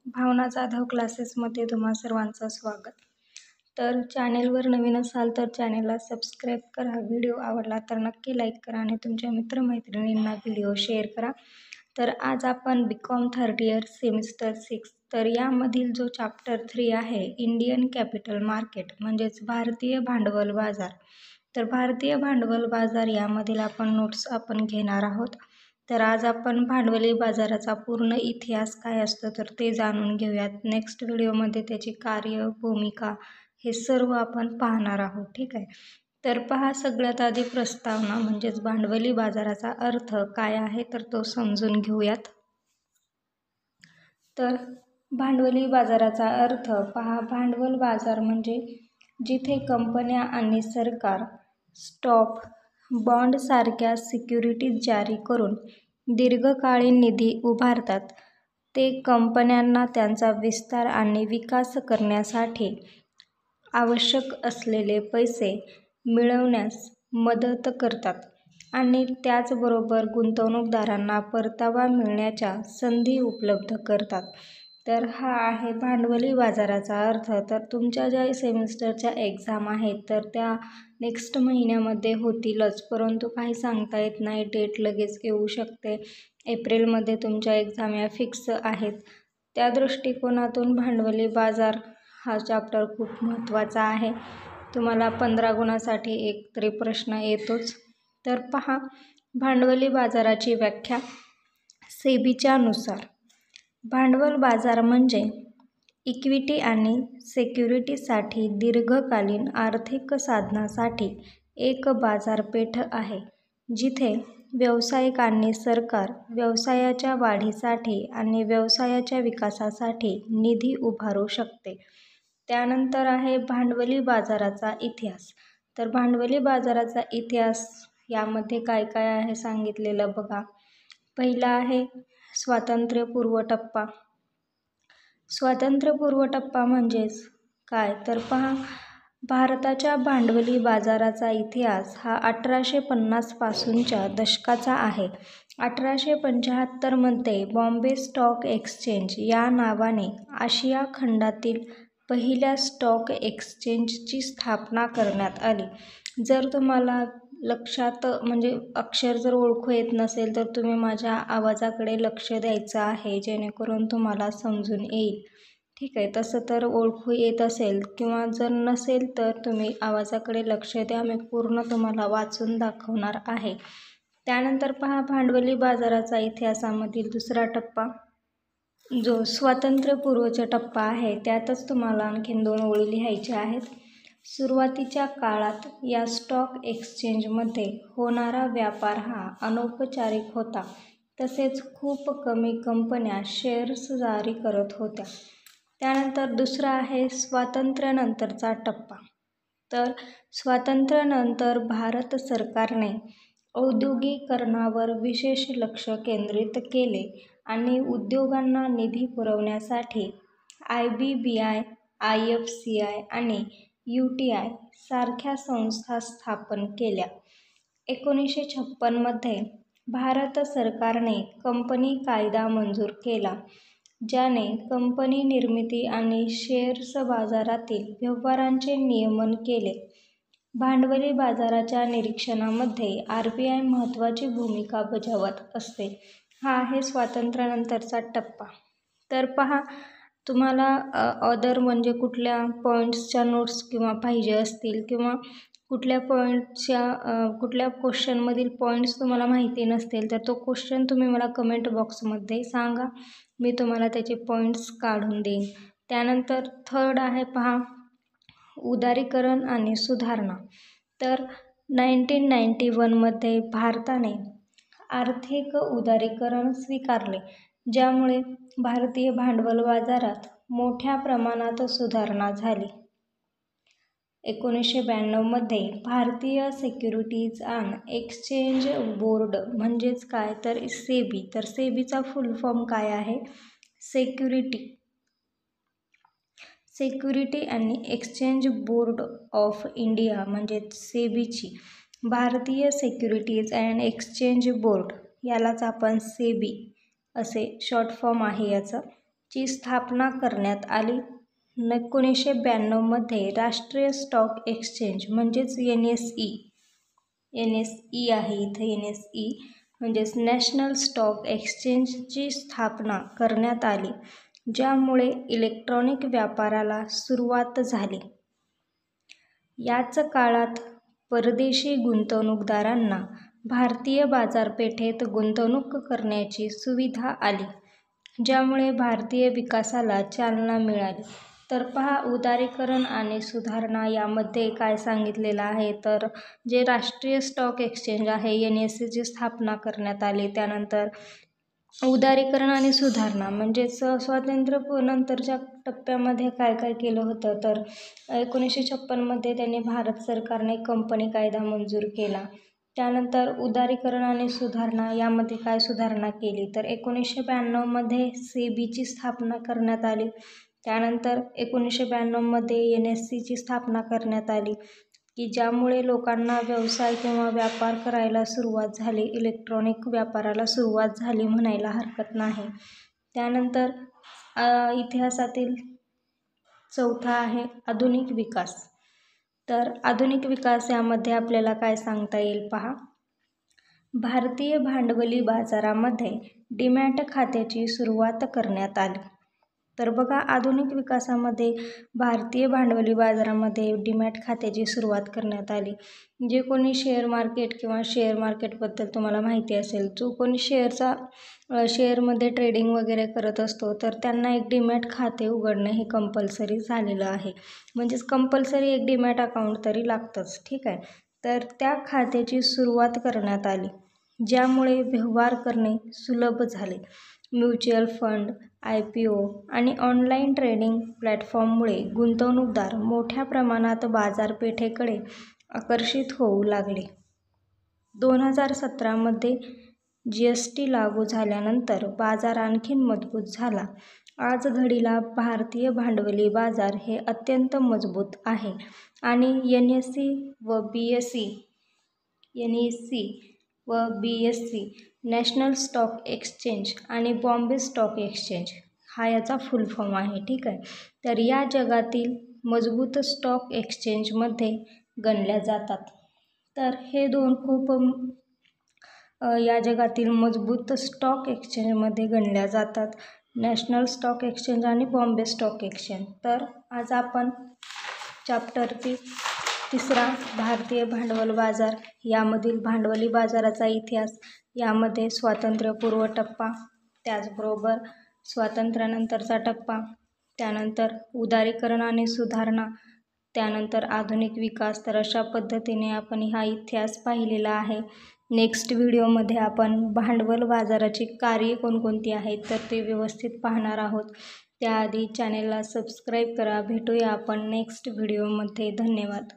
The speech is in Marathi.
भावना जाधव क्लासेसमध्ये तुम्हा सर्वांचं स्वागत. तर चॅनेलवर नवीन असाल तर चॅनेलला सबस्क्राईब करा. व्हिडिओ आवडला तर नक्की लाईक करा आणि तुमच्या मित्रमैत्रिणींना व्हिडिओ शेअर करा. तर आज आपण BCom थर्ड इयर सेमिस्टर 6 तर यामधील जो चॅप्टर 3 आहे इंडियन कॅपिटल मार्केट म्हणजेच भारतीय भांडवल बाजार. तर भारतीय भांडवल बाजार यामधील नोट्स आपण घेणार आहोत. तर आज आपण भांडवली बाजाराचा पूर्ण इतिहास काय असतो तर ते जाणून घेऊयात. नेक्स्ट व्हिडिओमध्ये त्याची कार्य, भूमिका हे सर्व आपण पाहणार आहोत. ठीक आहे. तर पहा, सगळ्यात आधी प्रस्तावना म्हणजेच भांडवली बाजाराचा अर्थ काय आहे तर तो समजून घेऊयात. तर भांडवली बाजाराचा अर्थ पहा, भांडवल बाजार म्हणजे जिथे कंपन्या आणि सरकार स्टॉक, बॉन्ड सारख्या सिक्युरिटीज जारी करून दीर्घकालीन निधी उभारतात. ते कंपन्यांना त्यांचा विस्तार आणि विकास करण्यासाठी आवश्यक असलेले पैसे मिळवण्यास मदत करतात आणि त्याचबरोबर गुंतवणूकदारांना परतावा मिळण्याच्या संधी उपलब्ध करतात. तर हा आहे भांडवली बाजाराचा अर्थ. तर तुमच्या ज्या सेमिस्टरच्या एक्झाम आहेत तर त्या नेक्स्ट महिन्यामध्ये होतीलच, परंतु काही सांगता येत नाही, डेट लगेच येऊ शकते. एप्रिलमध्ये तुमच्या एक्झाम या फिक्स आहेत. त्या दृष्टिकोनातून भांडवली बाजार हा चॅप्टर खूप महत्त्वाचा आहे. तुम्हाला 15 गुणासाठी एक तरी प्रश्न येतोच. तर पहा, भांडवली बाजाराची व्याख्या सेबीच्या नुसार भांडवल बाजार म्हणजे इक्विटी आणि सिक्युरिटीसाठी दीर्घकालीन आर्थिक साधनासाठी एक बाजारपेठ आहे, जिथे व्यावसायिक आणि सरकार व्यवसायाच्या वाढीसाठी आणि व्यवसायाच्या विकासासाठी निधी उभारू शकते. त्यानंतर आहे भांडवली बाजाराचा इतिहास. तर भांडवली बाजाराचा इतिहास यामध्ये काय काय आहे सांगितलेलं बघा. पहिला आहे स्वातंत्र्यपूर्व टप्पा. स्वातंत्र्यपूर्व टप्पा म्हणजेच काय तर पहा, भारताच्या भांडवली बाजाराचा इतिहास हा 1850 पासूनच्या दशकाचा आहे. 1875 मध्ये बॉम्बे स्टॉक एक्सचेंज या नावाने आशिया खंडातील पहिल्या स्टॉक एक्सचेंजची स्थापना करण्यात आली. जर तुम्हाला लक्षात म्हणजे अक्षर जर ओळखू येत नसेल तर तुम्ही माझ्या आवाजाकडे लक्ष द्यायचं आहे, जेणेकरून तुम्हाला समजून येईल. ठीक आहे. तसं तर ओळखू येत असेल किंवा जर नसेल तर तुम्ही आवाजाकडे लक्ष द्या, मी पूर्ण तुम्हाला वाचून दाखवणार आहे. त्यानंतर पहा, भांडवली बाजाराचा इतिहासामधील दुसरा टप्पा जो स्वातंत्र्यपूर्वचा टप्पा आहे, त्यातच तुम्हाला आणखीन 2 ओळी लिहायच्या आहेत. सुरुवातीच्या काळात या स्टॉक एक्सचेंजमध्ये होणारा व्यापार हा अनौपचारिक होता. तसेच खूप कमी कंपन्या शेअर्स जारी करत होत्या. त्यानंतर दुसरा आहे स्वातंत्र्यानंतरचा टप्पा. तर स्वातंत्र्यानंतर भारत सरकारने औद्योगिकीकरणावर विशेष लक्ष केंद्रित केले आणि उद्योगांना निधी पुरवण्यासाठी IBBI, IFCI आणि UTI सारख्या संस्था स्थापन केल्या. 1956 मध्ये भारत सरकारने कंपनी कायदा मंजूर केला, ज्याने कंपनी निर्मिती आणि शेअर्स बाजारातील व्यवहारांचे नियमन केले. भांडवली बाजाराच्या निरीक्षणामध्ये RBI महत्त्वाची भूमिका बजावत असते. हा आहे स्वातंत्र्यानंतरचा टप्पा. तर पहा, तुम्हाला अदर म्हणजे कुठल्या पॉईंट्सच्या नोट्स किंवा पाहिजे असतील किंवा कुठल्या कुठल्या क्वेश्चनमधील पॉईंट्स तुम्हाला माहिती नसतील तर तो क्वेश्चन तुम्ही मला कमेंट बॉक्समध्ये सांगा, मी तुम्हाला त्याचे पॉईंट्स काढून देईन. त्यानंतर थर्ड आहे पहा, उदारीकरण आणि सुधारणा. तर 1991 मध्ये भारताने आर्थिक उदारीकरण स्वीकारले, ज्यामुळे भारतीय भांडवल बाजारात मोठ्या प्रमाणात सुधारणा झाली. 1992 मध्ये भारतीय सिक्युरिटीज अँड एक्सचेंज बोर्ड म्हणजेच काय तर सेबी. तर सेबीचा फुल फॉर्म काय आहे? सिक्युरिटी आणि एक्सचेंज बोर्ड ऑफ इंडिया म्हणजेच सेबीची भारतीय सिक्युरिटीज अँड एक्सचेंज बोर्ड, यालाच आपण सेबी असे शॉर्ट फॉर्म आहे याचं. ची स्थापना करण्यात आली. 1992 मध्ये राष्ट्रीय स्टॉक एक्सचेंज म्हणजेच NSE आहे इथे NSE म्हणजेच नॅशनल स्टॉक एक्सचेंजची स्थापना करण्यात आली, ज्यामुळे इलेक्ट्रॉनिक व्यापाराला सुरुवात झाली. याच काळात परदेशी गुंतवणूकदारांना भारतीय बाजारपेठेत गुंतवणूक करण्याची सुविधा आली, ज्यामुळे भारतीय विकासाला चालना मिळाली. तर पहा, उदारीकरण आणि सुधारणा यामध्ये काय सांगितलेलं आहे, तर जे राष्ट्रीय स्टॉक एक्सचेंज आहे NSEची स्थापना करण्यात आली. त्यानंतर उदारीकरण आणि सुधारणा म्हणजेच स्वातंत्र्यानंतरच्या टप्प्यामध्ये काय काय केलं होतं, तर 1956 मध्ये त्यांनी भारत सरकारने कंपनी कायदा मंजूर केला. त्यानंतर उदारीकरण आणि सुधारणा यामध्ये काय सुधारणा केली, तर 1992 मध्ये सेबीची स्थापना करण्यात आली. त्यानंतर 1992 मध्ये NSEची स्थापना करण्यात आली, की ज्यामुळे लोकांना व्यवसाय किंवा व्यापार करायला सुरुवात झाली, इलेक्ट्रॉनिक व्यापाराला सुरुवात झाली म्हणायला हरकत नाही. त्यानंतर इतिहासातील चौथा आहे आधुनिक विकास. तर आधुनिक विकास यामध्ये आपल्याला काय सांगता येईल पहा. भारतीय भांडवली बाजारामध्ये डीमॅट खात्याची सुरुवात करण्यात आली. तर बघा, आधुनिक विकासामध्ये भारतीय भांडवली बाजारामध्ये डीमॅट खात्याची सुरुवात करण्यात आली. जे कोणी शेअर मार्केटबद्दल तुम्हाला माहिती असेल, जो कोणी शेअरमध्ये ट्रेडिंग वगैरे करत असतो, तर त्यांना एक डीमॅट खाते उघडणं हे कंपल्सरी झालेलं आहे. म्हणजेच कंपल्सरी एक डीमॅट अकाउंट तरी लागतंच, ठीक आहे. तर त्या खात्याची सुरुवात करण्यात आली, ज्यामुळे व्यवहार करणे सुलभ झाले. म्युच्युअल फंड, IPO आणि ऑनलाईन ट्रेडिंग प्लॅटफॉर्ममुळे गुंतवणूकदार मोठ्या प्रमाणात बाजारपेठेकडे आकर्षित होऊ लागले. 2017 मध्ये GST लागू झाल्यानंतर बाजार आणखी मजबूत झाला. आज घडीला भारतीय भांडवली बाजार हे अत्यंत मजबूत आहे आणि NSE व BSE नॅशनल स्टॉक एक्सचेंज आणि बॉम्बे स्टॉक एक्सचेंज हा याचा फुल फॉर्म आहे, ठीक आहे. तर या जगातील मजबूत स्टॉक एक्सचेंजमध्ये गणल्या जातात. तर हे दोन खूप या जगातील मजबूत स्टॉक एक्सचेंजमध्ये गणल्या जातात, नॅशनल स्टॉक एक्सचेंज आणि बॉम्बे स्टॉक एक्सचेंज. तर आज आपण चॅप्टर 3 भारतीय भांडवल बाजार यामधील भांडवली बाजाराचा इतिहास, यामध्ये स्वातंत्र्यपूर्व टप्पा, त्याचबरोबर स्वातंत्र्यानंतरचा टप्पा, त्यानंतर उदारीकरण आणि सुधारणा, त्यानंतर आधुनिक विकास. तर अशा पद्धतीने आपण हा इतिहास पाहिलेला आहे. नेक्स्ट व्हिडिओमध्ये आपण भांडवल बाजाराची कार्ये कोणकोणती आहेत तर ते व्यवस्थित पाहणार आहोत. त्याआधी चॅनेलला सबस्क्राईब करा. भेटूया आपण नेक्स्ट व्हिडिओमध्ये. धन्यवाद.